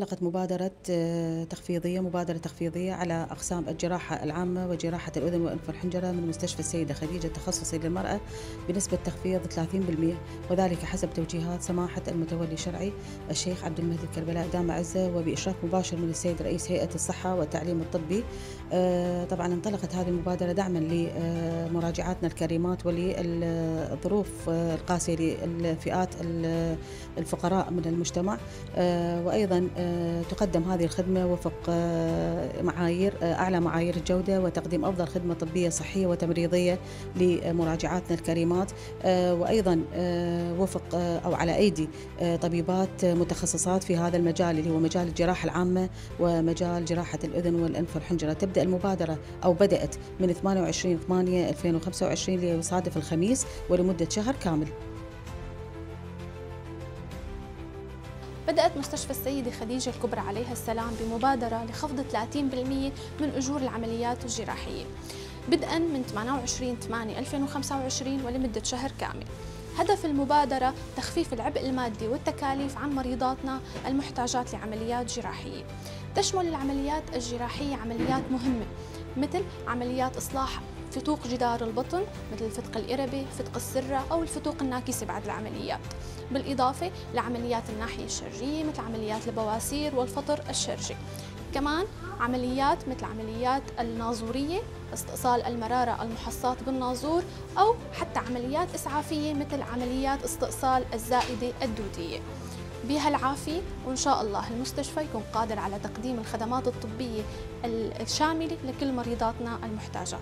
انطلقت مبادرة تخفيضية على أقسام الجراحة العامة وجراحة الأذن والأنف والحنجرة من مستشفى السيدة خديجة التخصصي للمرأة بنسبة تخفيض 30%، وذلك حسب توجيهات سماحة المتولي الشرعي الشيخ عبد المهدي الكربلاء دام عزه، وبإشراف مباشر من السيد رئيس هيئة الصحة والتعليم الطبي. طبعا انطلقت هذه المبادرة دعما لمراجعاتنا الكريمات وللظروف القاسية للفئات الفقراء من المجتمع، وأيضا تقدم هذه الخدمة وفق أعلى معايير الجودة وتقديم أفضل خدمة طبية صحية وتمريضية لمراجعاتنا الكريمات، وأيضا وفق أو على أيدي طبيبات متخصصات في هذا المجال اللي هو مجال الجراحة العامة ومجال جراحة الأذن والأنف والحنجرة. تبدأ المبادرة أو بدأت من 28/8/2025 ليصادف الخميس ولمدة شهر كامل. بدأت مستشفى السيدة خديجة الكبرى عليها السلام بمبادرة لخفض 30% من أجور العمليات الجراحية بدءاً من 28/8/2025 ولمدة شهر كامل. هدف المبادرة تخفيف العبء المادي والتكاليف عن مريضاتنا المحتاجات لعمليات جراحية. تشمل العمليات الجراحية عمليات مهمة مثل عمليات إصلاح فتوق جدار البطن مثل الفتق الإربي، فتق السرة أو الفتوق الناكسة بعد العمليات، بالإضافة لعمليات الناحية الشرجية مثل عمليات البواسير والفطر الشرجي. كمان عمليات مثل عمليات الناظورية، استئصال المرارة المحصاة بالناظور، أو حتى عمليات إسعافية مثل عمليات استئصال الزائدة الدودية. بهالعافية وإن شاء الله المستشفى يكون قادر على تقديم الخدمات الطبية الشاملة لكل مريضاتنا المحتاجات.